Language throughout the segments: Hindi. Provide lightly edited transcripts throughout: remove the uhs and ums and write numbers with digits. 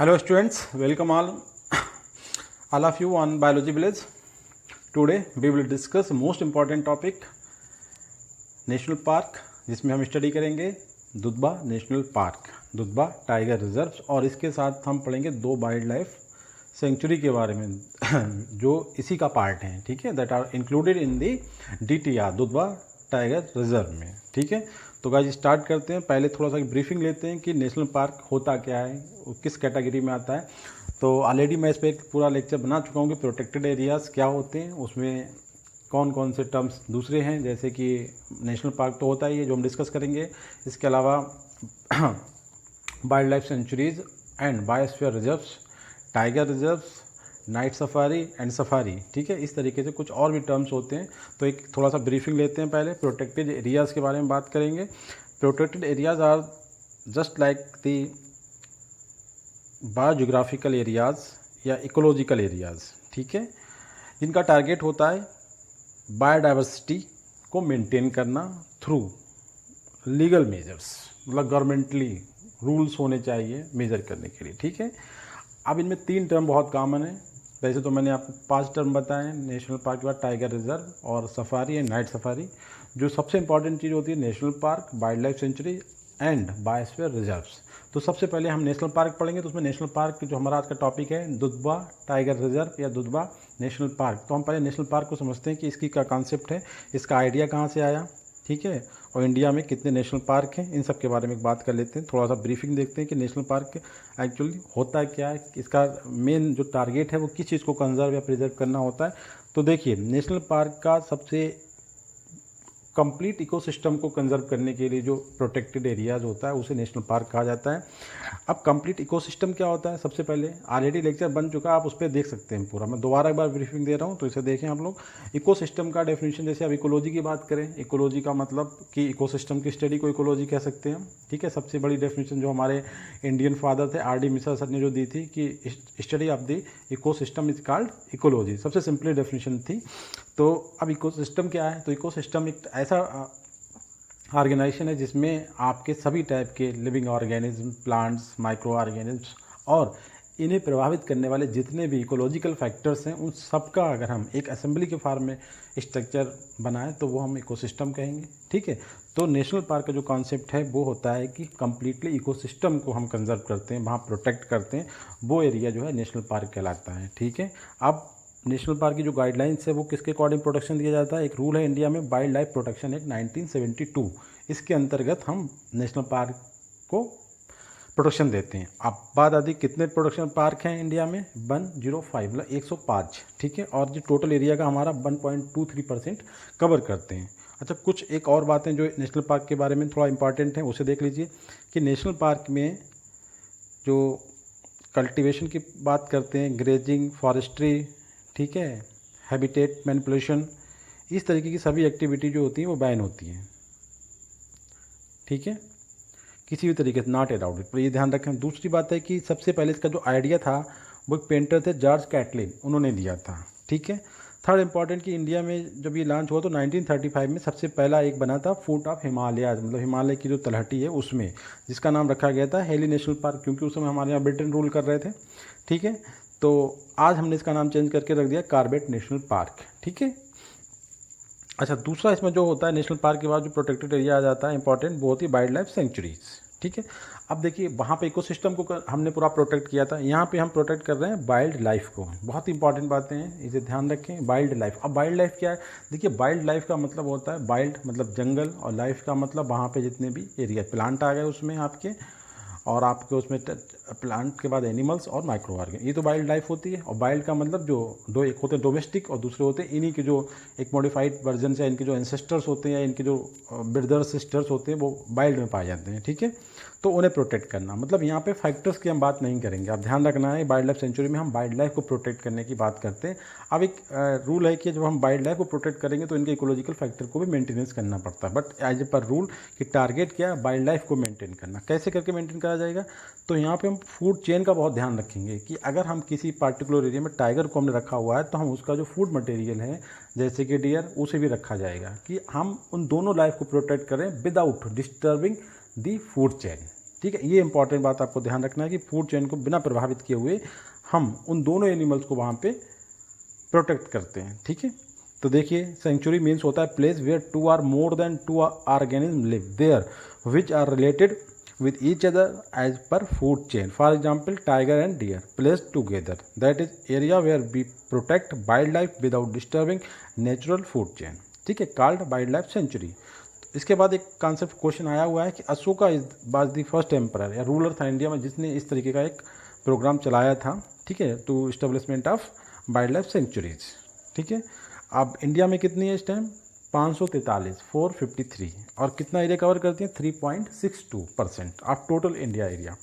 Hello students, welcome all of you on Biology Village. Today we will discuss most important topic national park, जिसमें हम स्टडी करेंगे Dudhwa national park, Dudhwa tiger reserve, और इसके साथ हम पढ़ेंगे दो वाइल्ड लाइफ सेंचुरी के बारे में जो इसी का पार्ट हैं, ठीक है, that are included in the DTR Dudhwa tiger reserve में, ठीक है। तो गाइस स्टार्ट करते हैं। पहले थोड़ा सा ब्रीफिंग लेते हैं कि नेशनल पार्क होता क्या है, किस कैटेगरी में आता है। तो ऑलरेडी मैं इस पर एक पूरा लेक्चर बना चुका हूँ कि प्रोटेक्टेड एरियाज़ क्या होते हैं, उसमें कौन कौन से टर्म्स दूसरे हैं, जैसे कि नेशनल पार्क तो होता ही है जो हम डिस्कस करेंगे। इसके अलावा wild life centuries and biosphere reserves, tiger reserves, night safari and safari, ठीक है। इस तरीके से कुछ और भी टर्म्स होते हैं। तो एक थोड़ा सा ब्रीफिंग लेते हैं। पहले प्रोटेक्टेड एरियाज़ के बारे में बात करेंगे। Protected areas are just like the biogeographical areas या इकोलॉजिकल एरियाज़, ठीक है। इनका टारगेट होता है बायोडाइवर्सिटी को मेंटेन करना थ्रू लीगल मेजर्स, मतलब गवर्नमेंटली रूल्स होने चाहिए मेजर करने के लिए, ठीक है। अब इनमें तीन टर्म बहुत कॉमन है। वैसे तो मैंने आपको 5 टर्म बताए हैं नेशनल पार्क के बाद, टाइगर रिजर्व और सफारी एंड नाइट सफारी। जो सबसे इंपॉर्टेंट चीज़ होती है national park, wild life sanctuary and biosphere reserves. तो सबसे पहले हम नेशनल पार्क पढ़ेंगे। तो उसमें नेशनल पार्क जो हमारा आज का टॉपिक है दुधवा टाइगर रिजर्व या दुधवा नेशनल पार्क। तो हम पहले नेशनल पार्क को समझते हैं कि इसकी क्या कॉन्सेप्ट है, इसका आइडिया कहाँ से आया, ठीक है, और इंडिया में कितने नेशनल पार्क हैं, इन सब के बारे में बात कर लेते हैं। थोड़ा सा ब्रीफिंग देखते हैं कि नेशनल पार्क एक्चुअली होता क्या है, इसका मेन जो टारगेट है वो किस चीज़ को कंजर्व या प्रिजर्व करना होता है। तो देखिए, नेशनल पार्क का सबसे कंप्लीट इकोसिस्टम को कंजर्व करने के लिए जो प्रोटेक्टेड एरियाज होता है उसे नेशनल पार्क कहा जाता है। अब कंप्लीट इकोसिस्टम क्या होता है, सबसे पहले ऑलरेडी लेक्चर बन चुका है, आप उस पर देख सकते हैं पूरा। मैं दोबारा एक बार ब्रीफिंग दे रहा हूँ, तो इसे देखें आप लोग। इकोसिस्टम का डेफिनेशन, जैसे अब इकोलॉजी की बात करें, इकोलॉजी का मतलब कि इकोसिस्टम की स्टडी को इकोलॉजी कह सकते हैं हम, ठीक है। सबसे बड़ी डेफिनेशन जो हमारे इंडियन फादर थे RD मिश्रा सर ने जो दी थी कि study of the ecosystem is called ecology, सबसे सिंपली डेफिनेशन थी। तो अब इकोसिस्टम क्या है, तो इकोसिस्टम एक ऐसा ऑर्गेनाइजेशन है जिसमें आपके सभी टाइप के living organism, plants, micro organism और इन्हें प्रभावित करने वाले जितने भी इकोलॉजिकल फैक्टर्स हैं, उन सबका अगर हम एक असेंबली के फॉर्म में स्ट्रक्चर बनाएं तो वो हम इकोसिस्टम कहेंगे, ठीक है। तो नेशनल पार्क का जो कॉन्सेप्ट है वो होता है कि कम्प्लीटली इकोसिस्टम को हम कंजर्व करते हैं, वहाँ प्रोटेक्ट करते हैं, वो एरिया जो है नेशनल पार्क कहलाता है, ठीक है। अब नेशनल पार्क की जो गाइडलाइंस है वो किसके अकॉर्डिंग प्रोटेक्शन दिया जाता है। एक रूल है इंडिया में वाइल्ड लाइफ प्रोटेक्शन एक्ट 1972, इसके अंतर्गत हम नेशनल पार्क को प्रोटेक्शन देते हैं। अब बात आती कितने प्रोटेक्शन पार्क हैं इंडिया में, 105 मतलब 105, ठीक है, और जो टोटल एरिया का हमारा 1.23% कवर करते हैं। अच्छा, कुछ एक और बातें जो नेशनल पार्क के बारे में थोड़ा इंपॉर्टेंट है उसे देख लीजिए कि नेशनल पार्क में जो कल्टीवेशन की बात करते हैं, ग्रेजिंग, फॉरेस्ट्री, ठीक है, हैबिटेट मैनिपुलेशन, इस तरीके की सभी एक्टिविटी जो होती हैं वो बैन होती हैं, ठीक है, किसी भी तरीके से नॉट अलाउड, पर ये ध्यान रखें। दूसरी बात है कि सबसे पहले इसका जो आइडिया था वो एक पेंटर थे जॉर्ज कैटलिन, उन्होंने दिया था, ठीक है। थर्ड इंपॉर्टेंट कि इंडिया में जब ये लॉन्च हुआ तो 1935 में सबसे पहला एक बना था फुट ऑफ हिमालयाज, मतलब हिमालय की जो तलहटी है उसमें, जिसका नाम रखा गया था हेली नेशनल पार्क, क्योंकि उस समय हमारे यहाँ ब्रिटेन रूल कर रहे थे, ठीक है। तो आज हमने इसका नाम चेंज करके रख दिया कॉर्बेट नेशनल पार्क, ठीक है। अच्छा, दूसरा इसमें जो होता है नेशनल पार्क के बाद जो प्रोटेक्टेड एरिया आ जाता है इंपॉर्टेंट, वो होती है वाइल्ड लाइफ सेंचुरीज, ठीक है। अब देखिए, वहाँ पे इकोसिस्टम को हमने पूरा प्रोटेक्ट किया था, यहाँ पे हम प्रोटेक्ट कर रहे हैं वाइल्ड लाइफ को। बहुत इंपॉर्टेंट बातें हैं, इसे ध्यान रखें। वाइल्ड लाइफ, अब वाइल्ड लाइफ क्या है, देखिए वाइल्ड लाइफ का मतलब होता है वाइल्ड मतलब जंगल, और लाइफ का मतलब वहाँ पे जितने भी एरिया प्लांट आ गए उसमें आपके, और आपके उसमें प्लांट के बाद एनिमल्स और माइक्रो ऑर्गेन, ये तो वाइल्ड लाइफ होती है। और वाइल्ड का मतलब जो दो, एक होते हैं डोमेस्टिक और दूसरे होते हैं इन्हीं के जो एक मॉडिफाइड वर्जन या इनके जो एंसेस्टर्स होते हैं या इनके जो ब्रदर सिस्टर्स होते हैं वो वाइल्ड में पाए जाते हैं, ठीक है। तो उन्हें प्रोटेक्ट करना, मतलब यहाँ पे फैक्टर्स की हम बात नहीं करेंगे, आप ध्यान रखना है। वाइल्ड लाइफ सेंचुरी में हम वाइल्ड लाइफ को प्रोटेक्ट करने की बात करते हैं। अब एक रूल है कि जब हम वाइल्ड लाइफ को प्रोटेक्ट करेंगे तो इनके इकोलॉजिकल फैक्टर को भी मेंटेनेंस करना पड़ता है, बट एज ए पर रूल कि टारगेट क्या है, वाइल्ड लाइफ को मेंटेन करना। कैसे करके मेंटेन करा जाएगा, तो यहाँ पे हम फूड चेन का बहुत ध्यान रखेंगे कि अगर हम किसी पार्टिकुलर एरिया में टाइगर को हमने रखा हुआ है तो हम उसका जो फूड मटेरियल है जैसे कि डियर, उसे भी रखा जाएगा कि हम उन दोनों लाइफ को प्रोटेक्ट करें विदाउट डिस्टर्बिंग दी फूड चेन, ठीक है, ये इंपॉर्टेंट बात आपको ध्यान रखना है कि फूड चेन को बिना प्रभावित किए हुए हम उन दोनों एनिमल्स को वहाँ पे प्रोटेक्ट करते हैं। ठीक है, तो देखिए सेंचुरी मीन्स होता है place where two are more than two organism live there which are related with each other as per food chain. For example, tiger and deer placed together. That is area where we protect wildlife without disturbing natural food chain. ठीक है, called wildlife sanctuary. इसके बाद एक कॉन्सेप्ट क्वेश्चन आया हुआ है कि Ashoka was the first emperor या रूलर था इंडिया में जिसने इस तरीके का एक प्रोग्राम चलाया था। ठीक है, to establishment of wildlife sanctuaries. ठीक है, अब इंडिया में कितनी है इस टाइम 543 453 और कितना एरिया कवर करती है 3.62% ऑफ टोटल इंडिया एरिया।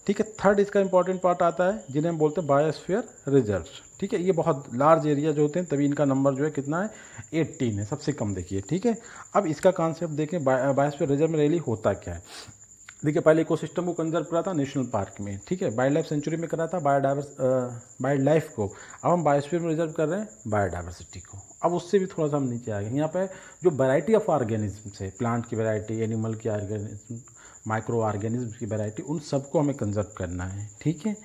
ठीक है, थर्ड इसका इंपॉर्टेंट पार्ट आता है जिन्हें हम बोलते हैं बायोस्फीयर रिजर्व्स। ठीक है, ये बहुत लार्ज एरिया जो होते हैं तभी इनका नंबर जो है कितना है 18 है, सबसे कम देखिए। ठीक है, अब इसका कॉन्सेप्ट देखें बायोस्फीयर रिजर्व में रियली होता क्या है। देखिए पहले इकोसिस्टम को कंजर्व करा था नेशनल पार्क में, ठीक है, वाइल्ड लाइफ सेंचुरी में करा था वाइल्ड लाइफ को। अब हम बायोस्फीयर में रिजर्व कर रहे हैं बायोडाइवर्सिटी को। अब उससे भी थोड़ा सा हम नीचे आ गए, यहाँ पे जो वैरायटी ऑफ ऑर्गेनिज्म है, प्लांट की वैरायटी, एनिमल की ऑर्गेनिज्म, माइक्रो ऑर्गेनिज्म की वैरायटी, उन सबको हमें कंजर्व करना है। ठीक है,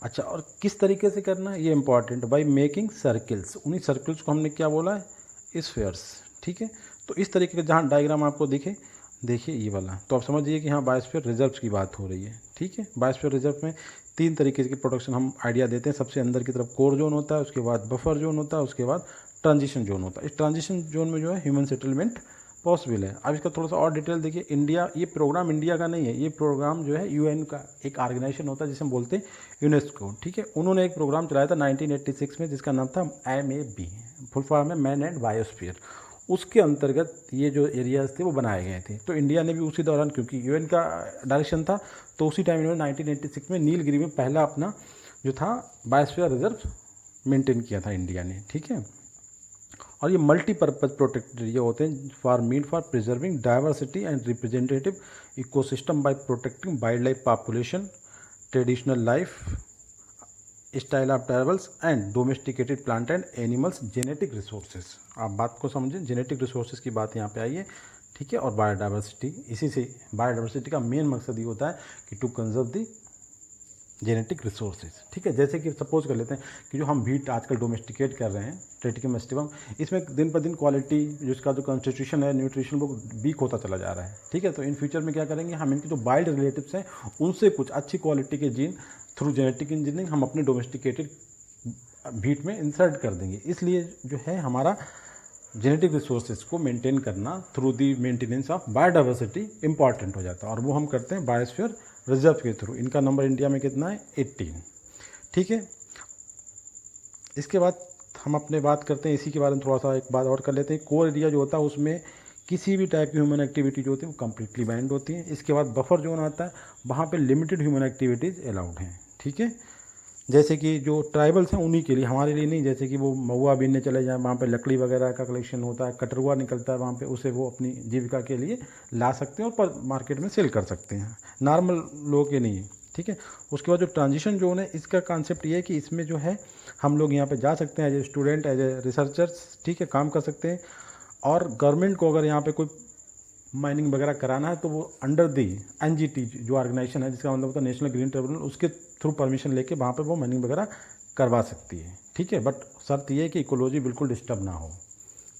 अच्छा, और किस तरीके से करना है ये इंपॉर्टेंट, बाई मेकिंग सर्किल्स। उन्हीं सर्किल्स को हमने क्या बोला है स्फीयर्स। ठीक है, तो इस तरीके का जहाँ डायग्राम आपको दिखे, देखिए ये वाला, तो आप समझिए कि हाँ बायोस्फीयर रिजर्व्स की बात हो रही है। ठीक है, बायोस्फीयर रिजर्व में 3 तरीके की प्रोटेक्शन हम आइडिया देते हैं। सबसे अंदर की तरफ कोर जोन होता है, उसके बाद बफर जोन होता है, उसके बाद ट्रांजिशन जोन होता है। इस ट्रांजिशन जोन में जो है ह्यूमन सेटलमेंट पॉसिबल है। अब इसका थोड़ा सा और डिटेल देखिए। इंडिया, ये प्रोग्राम इंडिया का नहीं है, ये प्रोग्राम जो है यूएन का एक ऑर्गेनाइजेशन होता है जिसे हम बोलते हैं यूनेस्को। ठीक है, उन्होंने एक प्रोग्राम चलाया था 1986 में जिसका नाम था MAB, फुल फॉर्म है मैन एंड बायोस्फीयर। उसके अंतर्गत ये जो एरियाज थे वो बनाए गए थे। तो इंडिया ने भी उसी दौरान, क्योंकि यूएन का डायरेक्शन था, तो उसी टाइम इन्होंने 1986 में नीलगिरी में पहला अपना जो था बायोस्फीयर रिजर्व मेंटेन किया था इंडिया ने। ठीक है, और ये मल्टीपर्पज़ प्रोटेक्टेड एरिया होते हैं for mean for preserving diversity and representative ecosystem by protecting wildlife population, traditional lifestyle of travels and domesticated plant and animals genetic resources. आप बात को समझें, जेनेटिक रिसोर्सेज की बात यहाँ पे आई है। ठीक है, और बायोडाइवर्सिटी, इसी से बायोडाइवर्सिटी का मेन मकसद ये होता है कि to conserve the genetic resources. ठीक है, जैसे कि सपोज कर लेते हैं कि जो हम व्हीट आजकल डोमेस्टिकेट कर रहे हैं, ट्रेटिकम एस्टिवम, इसमें दिन पर दिन क्वालिटी, जिसका जो कॉन्स्टिट्यूशन है, न्यूट्रिशन, वो वीक होता चला जा रहा है। ठीक है, तो इन फ्यूचर में क्या करेंगे, हम इनके जो वाइल्ड रिलेटिव्स हैं उनसे कुछ अच्छी क्वालिटी के जीन थ्रू जेनेटिक इंजीनियरिंग हम अपने डोमेस्टिकेटेड व्हीट में इंसर्ट कर देंगे। इसलिए जो है हमारा जेनेटिक रिसोर्सेज को मेंटेन करना through the maintenance of biodiversity important हो जाता है, और वो हम करते हैं बायोस्फीयर रिजर्व के थ्रू। इनका नंबर इंडिया में कितना है 18। ठीक है, इसके बाद हम अपने बात करते हैं इसी के बारे में, थोड़ा सा एक बात और कर लेते हैं। कोर एरिया जो होता है उसमें किसी भी टाइप की ह्यूमन एक्टिविटी जो होती है वो कम्प्लीटली बैंड होती है। इसके बाद बफर जोन आता है, वहाँ पे लिमिटेड ह्यूमन एक्टिविटीज़ अलाउड हैं। ठीक है, जैसे कि जो ट्राइबल्स हैं उन्हीं के लिए, हमारे लिए नहीं। जैसे कि वो महुआ बीनने चले जाएँ, वहाँ पे लकड़ी वगैरह का कलेक्शन होता है, कटरुआ निकलता है वहाँ पे, उसे वो अपनी जीविका के लिए ला सकते हैं और पर मार्केट में सेल कर सकते हैं, नॉर्मल लोगों के नहीं। ठीक है, उसके बाद जो ट्रांजिशन जोन है, इसका कॉन्सेप्ट ये है कि इसमें जो है हम लोग यहाँ पे जा सकते हैं as a student, as a researchers. ठीक है, काम कर सकते हैं, और गवर्नमेंट को अगर यहाँ पे कोई माइनिंग वगैरह कराना है तो वो अंडर दी NGT जो ऑर्गेनाइजेशन है, जिसका मतलब होता है नेशनल ग्रीन ट्रिब्यूनल, उसके थ्रू परमिशन लेके वहाँ पे वो माइनिंग वगैरह करवा सकती है। ठीक है, बट शर्त ये है कि इकोलॉजी बिल्कुल डिस्टर्ब ना हो।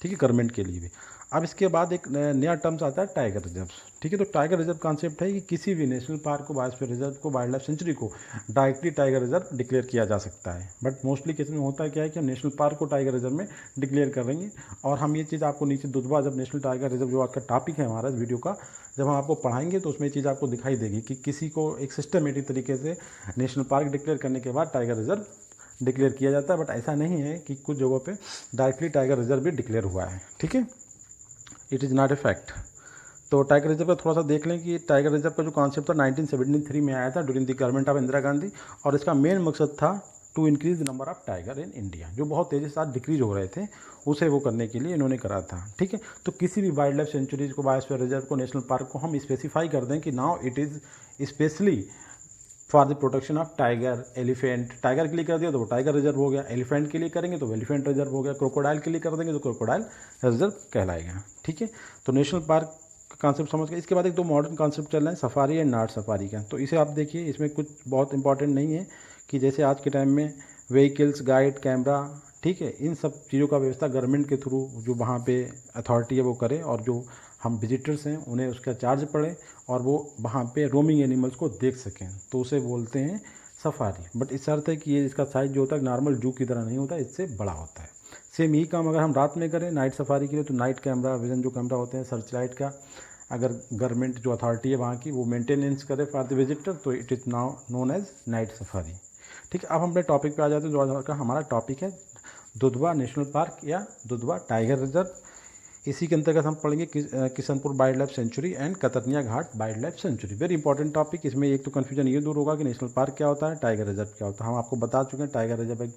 ठीक है, गवर्नमेंट के लिए भी। अब इसके बाद एक नया टर्म्स आता है टाइगर रिजर्व। ठीक है, तो टाइगर रिजर्व कॉन्सेप्ट है कि किसी भी नेशनल पार्क को, बायोस्फीयर रिजर्व को, वाइल्ड लाइफ सेंचुरी को डायरेक्टली टाइगर रिजर्व डिक्लेयर किया जा सकता है। बट मोस्टली केस में होता है क्या है कि हम नेशनल पार्क को टाइगर रिजर्व में डिक्लेयर करेंगे, और हम ये चीज़ आपको नीचे दुधवा, जब नेशनल टाइगर रिजर्व जो आपका टॉपिक है हमारा इस वीडियो का, जब हम आपको पढ़ाएंगे तो उसमें ये चीज़ आपको दिखाई देगी कि किसी को एक सिस्टमेटिक तरीके से नेशनल पार्क डिक्लेयर करने के बाद टाइगर रिजर्व डिक्लेयर किया जाता है। बट ऐसा नहीं है कि कुछ जगहों पे डायरेक्टली टाइगर रिजर्व भी डिक्लेयर हुआ है। ठीक है, it is not a fact. तो टाइगर रिजर्व का थोड़ा सा देख लें कि टाइगर रिजर्व का जो कॉन्सेप्ट था 1973 में आया था during the government of Indira Gandhi, और इसका मेन मकसद था to increase the number of tiger in India, जो बहुत तेज़ी से साथ डिक्रीज हो रहे थे, उसे वो करने के लिए इन्होंने करा था। ठीक है, तो किसी भी वाइल्ड लाइफ सेंचुरीज को, बायोस्फीयर रिजर्व को, नेशनल पार्क को हम स्पेसिफाई कर दें कि now it is specially for the protection of tiger, elephant. Tiger के लिए कर दिया तो वो टाइगर रिजर्व हो गया, एलिफेंट के लिए करेंगे तो एलिफेंट रिजर्व हो गया, क्रोकोडाइल के लिए कर देंगे तो क्रोकोडाइल रिजर्व कहलाएगा। ठीक है, तो नेशनल पार्क कॉन्सेप्ट समझ गए। इसके बाद एक दो मॉडर्न कॉन्सेप्ट चल रहे हैं सफारी एंड नाइट सफारी का। तो इसे आप देखिए, इसमें कुछ बहुत इंपॉर्टेंट नहीं है कि जैसे आज के टाइम में व्हीकल्स, गाइड, कैमरा, ठीक है, इन सब चीज़ों का व्यवस्था गवर्नमेंट के थ्रू जो वहाँ पे अथॉरिटी है वो करे, और जो हम विजिटर्स हैं उन्हें उसका चार्ज पड़े और वो वहाँ पे रोमिंग एनिमल्स को देख सकें, तो उसे बोलते हैं सफारी। बट इस अर्थ है कि ये इसका साइज जो होता है नॉर्मल जू की तरह नहीं होता, इससे बड़ा होता है। सेम यही काम अगर हम रात में करें नाइट सफारी के लिए, तो नाइट कैमरा विजन जो कैमरा होते हैं सर्च लाइट का, अगर गवर्नमेंट जो अथॉरिटी है वहाँ की वो मेंटेनेंस करे फॉर द विजिटर, तो it is now known as night safari. ठीक है, अब हम अपने टॉपिक पे आ जाते हैं। जो आज का हमारा टॉपिक है दुधवा नेशनल पार्क या दुधवा टाइगर रिजर्व। इसी के अंतर्गत हम पढ़ेंगे Kishanpur wild life sanctuary and Katarniya Ghat wild life sanctuary. Very important topic. इसमें एक तो कन्फ्यूजन ये दूर होगा कि नेशनल पार्क क्या होता है, टाइगर रिजर्व क्या होता है। हम आपको बता चुके हैं टाइगर रिजर्व एक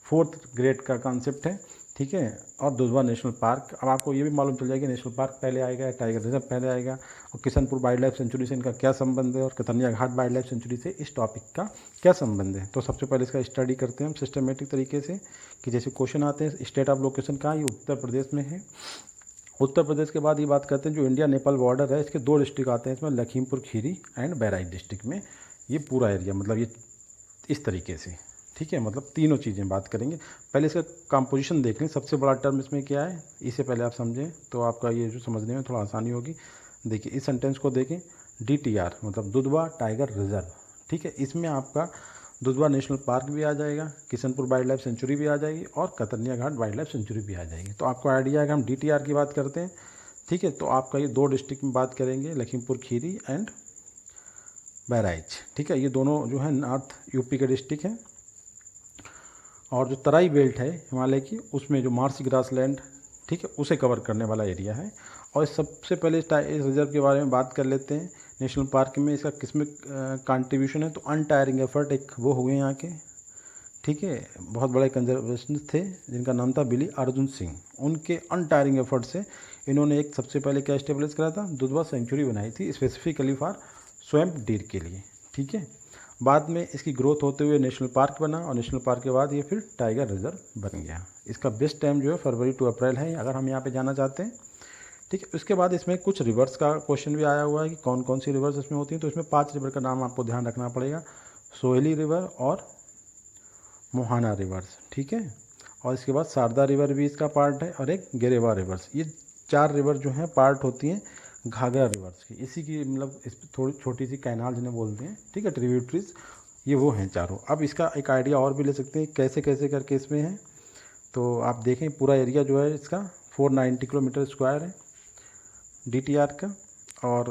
4th ग्रेड का कॉन्सेप्ट है, ठीक है, और दुधवा नेशनल पार्क। अब आपको ये भी मालूम चल जाएगा नेशनल पार्क पहले आएगा, टाइगर रिजर्व पहले आएगा, और किशनपुर वाइल्ड लाइफ सेंचुरी से इनका क्या संबंध है, और कतरनिया घाट वाइल्ड लाइफ सेंचुरी से इस टॉपिक का क्या संबंध है। तो सबसे पहले इसका स्टडी करते हैं हम सिस्टमेटिक तरीके से, कि जैसे क्वेश्चन आते हैं स्टेट ऑफ लोकेशन कहाँ, ये उत्तर प्रदेश में है। उत्तर प्रदेश के बाद ये बात करते हैं जो इंडिया नेपाल बॉर्डर है, इसके 2 डिस्ट्रिक्ट आते हैं इसमें, लखीमपुर खीरी एंड बहराइच डिस्ट्रिक्ट में। ये पूरा एरिया मतलब ये इस तरीके से, ठीक है, मतलब तीनों चीज़ें बात करेंगे। पहले इसका कंपोजिशन देख लें, सबसे बड़ा टर्म इसमें क्या है, इसे पहले आप समझें तो आपका ये जो समझने में थोड़ा आसानी होगी। देखिए इस सेंटेंस को देखें, DTR मतलब दुधवा टाइगर रिजर्व, ठीक है, इसमें आपका दुधवा नेशनल पार्क भी आ जाएगा, किशनपुर वाइल्ड लाइफ सेंचुरी भी आ जाएगी, और कतरनिया घाट वाइल्ड लाइफ सेंचुरी भी आ जाएगी। तो आपको आइडिया है कि हम DTR की बात करते हैं, ठीक है। तो आपका ये 2 डिस्ट्रिक्ट में बात करेंगे, लखीमपुर खीरी एंड बहराइच, ठीक है। ये दोनों जो है नॉर्थ यूपी के डिस्ट्रिक्ट हैं। और जो तराई बेल्ट है हिमालय की, उसमें जो मार्सी ग्रास लैंड, ठीक है, उसे कवर करने वाला एरिया है। और सबसे पहले इस रिजर्व के बारे में बात कर लेते हैं। नेशनल पार्क में इसका किसमें कंट्रीब्यूशन है, तो अनटायरिंग एफर्ट एक वो हुए यहाँ के, ठीक है, बहुत बड़े कंजर्वेशनिस्ट थे जिनका नाम था बिली अर्जुन सिंह। उनके अनटायरिंग एफर्ट से इन्होंने एक सबसे पहले क्या इस्टेब्लिश करा था, दुधवा सेंचुरी बनाई थी स्पेसिफिकली फॉर स्वैम्प डीर के लिए, ठीक है। बाद में इसकी ग्रोथ होते हुए नेशनल पार्क बना, और नेशनल पार्क के बाद ये फिर टाइगर रिजर्व बन गया। इसका बेस्ट टाइम जो है फरवरी टू अप्रैल है अगर हम यहाँ पे जाना चाहते हैं, ठीक है। उसके बाद इसमें कुछ रिवर्स का क्वेश्चन भी आया हुआ है कि कौन कौन सी रिवर्स इसमें होती हैं। तो इसमें 5 रिवर का नाम आपको ध्यान रखना पड़ेगा, सोहेली रिवर और मोहाना रिवर्स, ठीक है। और इसके बाद शारदा रिवर भी इसका पार्ट है, और एक गेरेवा रिवर्स। ये 4 रिवर जो हैं पार्ट होती हैं घाघरा रिवर्स की। इसी की मतलब इस थोड़ी छोटी सी कैनाल जिन्हें बोलते हैं, ठीक है, ट्रिब्यूटरीज, ये वो हैं चारों। अब इसका एक आइडिया और भी ले सकते हैं कैसे कैसे करके इसमें है। तो आप देखें पूरा एरिया जो है इसका 490 किलोमीटर स्क्वायर है DTR का। और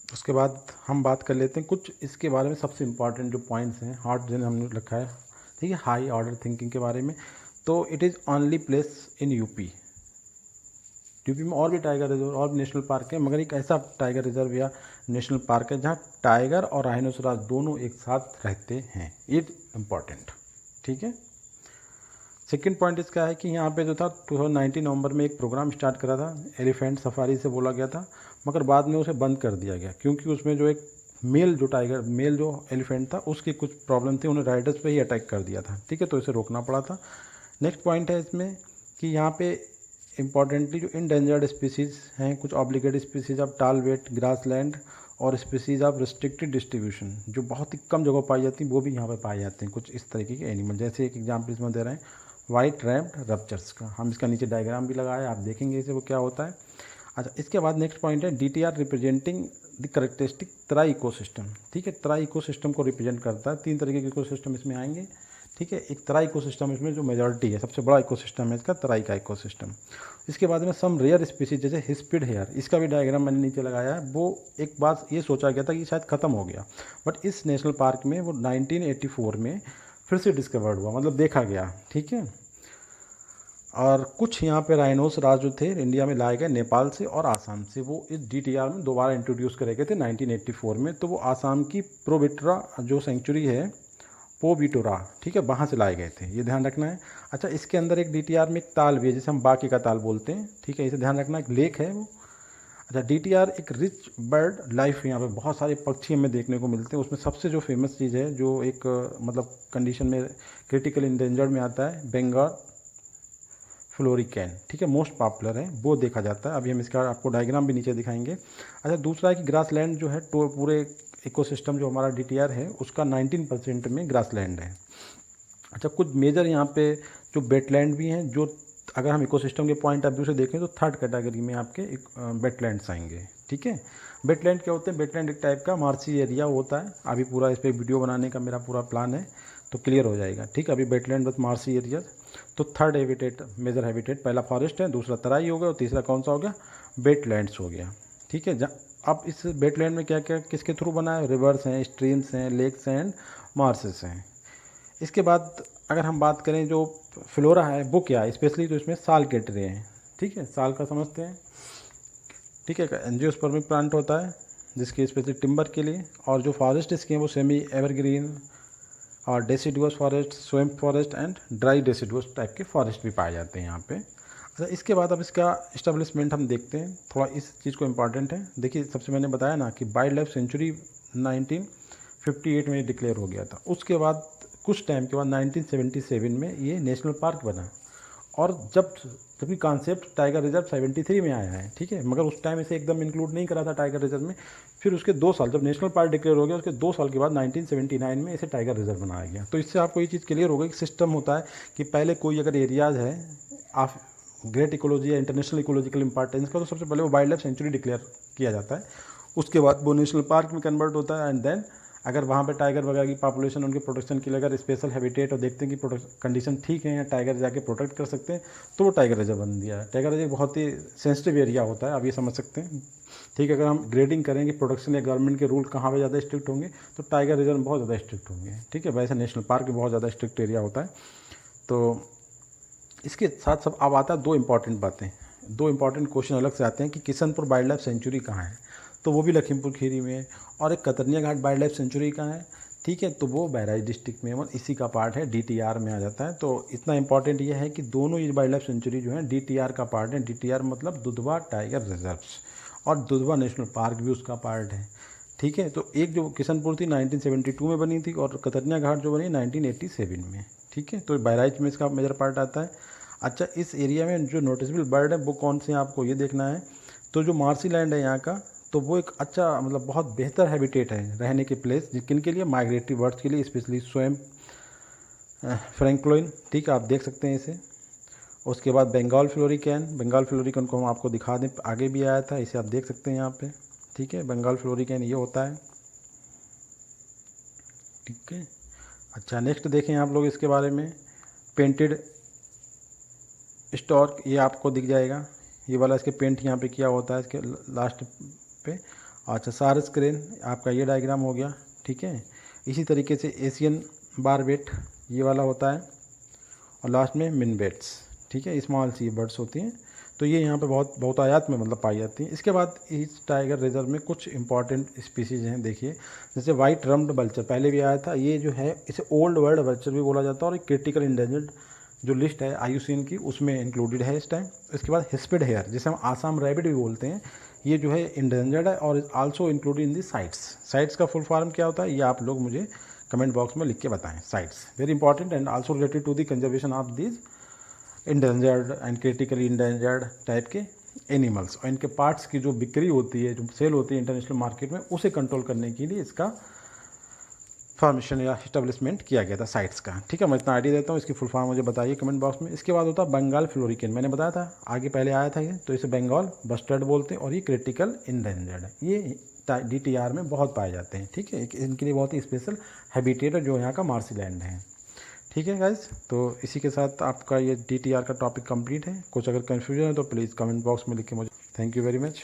उसके बाद हम बात कर लेते हैं कुछ इसके बारे में सबसे इम्पॉर्टेंट जो पॉइंट्स हैं, हार्ट जिन्हें हमने रखा है, ठीक है, हाई ऑर्डर थिंकिंग के बारे में। तो it is only place in UP में और भी टाइगर रिजर्व और भी नेशनल पार्क है, मगर एक ऐसा टाइगर रिजर्व या नेशनल पार्क है जहाँ टाइगर और राइनोसोरस दोनों एक साथ रहते हैं। इट इम्पॉर्टेंट, ठीक है। सेकंड पॉइंट इसका है कि यहाँ पे जो था 2019 नवंबर में एक प्रोग्राम स्टार्ट करा था, एलिफेंट सफारी से बोला गया था, मगर बाद में उसे बंद कर दिया गया क्योंकि उसमें जो एक मेल जो एलिफेंट था उसकी कुछ प्रॉब्लम थी, उन्हें राइडर्स पे ही अटैक कर दिया था, ठीक है, तो इसे रोकना पड़ा था। नेक्स्ट पॉइंट है इसमें कि यहाँ पे इम्पॉर्टेंटली जो इंडेंजर्ड स्पीसीज़ हैं, कुछ ऑब्लिगेट स्पीसीज़ ऑफ टाल वेट ग्रासलैंड और स्पीसीज़ ऑफ रिस्ट्रिक्टेड डिस्ट्रीब्यूशन जो बहुत ही कम जगह पाई जाती हैं, वो भी यहाँ पे पाए जाते हैं कुछ इस तरीके के एनिमल। जैसे एक एग्जाम्पल इसमें दे रहे हैं वाइट रैम्प्ड रप्चर्स का, हम इसका नीचे डायग्राम भी लगाया है, आप देखेंगे इसे वो क्या होता है। अच्छा, इसके बाद नेक्स्ट पॉइंट है DTR representing the characteristic Terai ecosystem, ठीक है, तराई इकोसिस्टम को रिप्रेजेंट करता है। 3 तरीके के इकोसिस्टम इसमें आएंगे, ठीक है। एक तराई इकोसिस्टम इसमें जो मेजॉरिटी है, सबसे बड़ा इकोसिस्टम है इसका तराई का इकोसिस्टम। इसके बाद में सम रेयर स्पीसीज जैसे हिस्पिड हेयर, इसका भी डायग्राम मैंने नीचे लगाया है। वो एक बात ये सोचा गया था कि शायद ख़त्म हो गया, बट इस नेशनल पार्क में वो 1984 में फिर से डिस्कवर्ड हुआ, मतलब देखा गया, ठीक है। और कुछ यहाँ पे राइनोसरास जो थे इंडिया में लाए गए नेपाल से और आसाम से, वो इस DTR में दोबारा इंट्रोड्यूस करे गए थे 1984 में। तो वो आसाम की प्रोबिटरा जो सेंचुरी है पोबिटोरा, ठीक है, वहाँ से लाए गए थे, ये ध्यान रखना है। अच्छा, इसके अंदर एक DTR में एक ताल भी है जिसे हम बाकी का ताल बोलते हैं, ठीक है, इसे ध्यान रखना, एक लेक है वो। अच्छा, DTR एक रिच बर्ड लाइफ, यहाँ पे बहुत सारे पक्षी हमें देखने को मिलते हैं। उसमें सबसे जो फेमस चीज़ है जो एक मतलब कंडीशन में क्रिटिकल इंडेंजर्ड में आता है, बेंगल फ्लोरिकैन, ठीक है, मोस्ट पॉपुलर है, वो देखा जाता है। अभी हम इसका आपको डायग्राम भी नीचे दिखाएंगे। अच्छा, दूसरा है कि ग्रासलैंड जो है तो पूरे इकोसिस्टम जो हमारा DTR है उसका 19% में ग्रासलैंड है। अच्छा, कुछ मेजर यहाँ पे जो वेटलैंड भी हैं, जो अगर हम इकोसिस्टम के पॉइंट ऑफ व्यू से देखें तो थर्ड कैटेगरी में आपके वेटलैंड्स आएंगे, ठीक है। वेटलैंड क्या होते हैं? वेटलैंड एक टाइप का मार्शी एरिया होता है। अभी पूरा इस पर वीडियो बनाने का मेरा पूरा प्लान है, तो क्लियर हो जाएगा, ठीक है। अभी वेटलैंड बस मार्शी एरिया। तो थर्ड हैबिटेट, मेजर हैबिटेट, पहला फॉरेस्ट है, दूसरा तराई हो गया, और तीसरा कौन सा हो गया? वेटलैंड्स हो गया, ठीक है। अब इस वेटलैंड में क्या क्या किसके थ्रू बना है? रिवर्स हैं, स्ट्रीम्स हैं, लेक्स हैं, मार्सेस हैं। इसके बाद अगर हम बात करें जो फ्लोरा है वो क्या है स्पेशली, तो इसमें साल के ट्रे हैं, ठीक है। साल का समझते हैं, ठीक है। एंजियोस्पर्मिक प्लांट होता है जिसकी स्पेशली टिम्बर के लिए, और जो फॉरेस्ट इसके हैं वो सेमी एवरग्रीन और deciduous forest, swamp forest and dry deciduous type के फॉरेस्ट भी पाए जाते हैं यहाँ पे। अच्छा, इसके बाद अब इसका इस्टेब्लिशमेंट हम देखते हैं, थोड़ा इस चीज़ को इम्पॉर्टेंट है। देखिए, सबसे मैंने बताया ना कि वाइल्ड लाइफ सेंचुरी 1958 में डिक्लेयर हो गया था। उसके बाद कुछ टाइम के बाद 1977 में ये नेशनल पार्क बना, और जबकि कॉन्सेप्ट टाइगर रिजर्व 73 में आया है, ठीक है, मगर उस टाइम इसे एकदम इंक्लूड नहीं करा था टाइगर रिजर्व में। फिर उसके 2 साल, जब नेशनल पार्क डिक्लेयर हो गया उसके 2 साल के बाद 1979 में इसे टाइगर रिजर्व बनाया गया। तो इससे आपको ये चीज़ क्लियर हो गई कि सिस्टम होता है कि पहले कोई अगर एरियाज़ है आप ग्रेट इकोलॉजी या इंटरनेशनल इकोलॉजिकल इंपॉर्टेंस का, तो सबसे पहले वो वाइल्ड लाइफ सेंचुरी डिक्लेयर किया जाता है। उसके बाद वो नेशनल पार्क में कन्वर्ट होता है, एंड देन अगर वहाँ पे टाइगर वगैरह की पॉपुलेशन उनके प्रोटेक्शन के लिए अगर स्पेशल हैबिटेट और देखते हैं कि कंडीशन ठीक है या टाइगर जाके प्रोटेक्ट कर सकते हैं, तो वो टाइगर रिजर्व बन दिया है। टाइगर रिजर्व बहुत ही सेंसिटिव एरिया होता है, आप ये समझ सकते हैं, ठीक है। अगर हम ग्रेडिंग करेंगे प्रोटेक्शन या गवर्नमेंट के रूल कहाँ पे ज़्यादा स्ट्रिक्ट होंगे, तो टाइगर रिजर्व में बहुत ज़्यादा स्ट्रिक्ट होंगे, ठीक है। वैसे नेशनल पार्क में बहुत ज़्यादा स्ट्रिक्ट एरिया होता है। तो इसके साथ सब अब आता है 2 इंपॉर्टेंट बातें, 2 इंपॉर्टेंट क्वेश्चन अलग से आते हैं कि किशनपुर वाइल्ड लाइफ सेंचुरी कहाँ है, तो वो भी लखीमपुर खीरी में है। और एक कतरनिया घाट वाइल्ड लाइफ सेंचुरी कहाँ है, ठीक है, तो वो बहराइच डिस्ट्रिक्ट में है, इसी का पार्ट है, DTR में आ जाता है। तो इतना इंपॉर्टेंट ये है कि दोनों ये वाइल्ड लाइफ सेंचुरी जो है DTR का पार्ट है। DTR मतलब दुधवा टाइगर रिजर्व्स, और दुधवा नेशनल पार्क भी उसका पार्ट है, ठीक है। तो एक जो किशनपुर थी 1972 में बनी थी, और कतरनिया घाट जो बनी 1987 में, ठीक है। तो बहराइच में इसका मेजर पार्ट आता है। अच्छा, इस एरिया में जो नोटिसेबल बर्ड है वो कौन से हैं आपको ये देखना है। तो जो मार्सी लैंड है यहाँ का, तो वो एक अच्छा मतलब बहुत बेहतर हैबिटेट है रहने के प्लेस, किन के लिए? माइग्रेटरी बर्ड्स के लिए, स्पेशली स्वैम्प फ्रैंकलिन, ठीक है, आप देख सकते हैं इसे। उसके बाद बंगाल फ्लोरिकैन, बंगाल फ्लोरिकैन को हम आपको दिखा दें, आगे भी आया था, इसे आप देख सकते हैं यहाँ पे, ठीक है। बंगाल फ्लोरिकैन ये होता है, ठीक है। अच्छा, नेक्स्ट देखें आप लोग इसके बारे में, पेंटेड स्टॉर्क, ये आपको दिख जाएगा, ये वाला इसके पेंट यहाँ पे किया होता है इसके लास्ट पे। अच्छा, सारस क्रेन आपका ये डायग्राम हो गया, ठीक है। इसी तरीके से एशियन बारबेट ये वाला होता है, और लास्ट में मिनबेट्स, ठीक है, स्मॉल सी बर्ड्स होती हैं। तो ये यहाँ पे बहुत आयात में मतलब पाई जाती हैं। इसके बाद इस टाइगर रिजर्व में कुछ इंपॉर्टेंट स्पीसीज हैं, देखिए, जैसे वाइट रम्ड बल्चर पहले भी आया था, ये जो है इसे ओल्ड वर्ल्ड बल्चर भी बोला जाता है, और एक क्रिटिकल इंडेंजर्ड जो लिस्ट है IUCN की उसमें इंक्लूडेड है इस टाइम। इसके बाद हिस्पिड हेयर, जिसे हम आसाम रैबिट भी बोलते हैं, ये जो है इंडेंजर्ड है, और also included in the sites. Sites का फुल फॉर्म क्या होता है ये आप लोग मुझे कमेंट बॉक्स में लिख के बताएं। Sites very important and also related to the conservation of this endangered and critically endangered type के एनिमल्स, और इनके पार्ट्स की जो बिक्री होती है, जो सेल होती है इंटरनेशनल मार्केट में, उसे कंट्रोल करने के लिए इसका फॉर्मेशन या इस्टेब्लिशमेंट किया गया था साइट्स का, ठीक है। मैं इतना आइडिया देता हूँ, इसकी फुल फॉर्म मुझे बताइए कमेंट बॉक्स में। इसके बाद होता है बंगाल फ्लोरिकैन, मैंने बताया था आगे पहले आया था ये, तो इसे बंगाल बस्टर्ड बोलते हैं, और ये क्रिटिकल इंडेंजर्ड है, ये DTR में बहुत पाए जाते हैं, ठीक है। इनके लिए बहुत ही स्पेशल हैबिटेट है जो यहाँ का मार्सी लैंड है, ठीक है गाइज। तो इसी के साथ आपका ये DTR का टॉपिक कंप्लीट है। कुछ अगर कन्फ्यूजन है तो प्लीज़ कमेंट बॉक्स में लिख के मुझे। Thank you very much.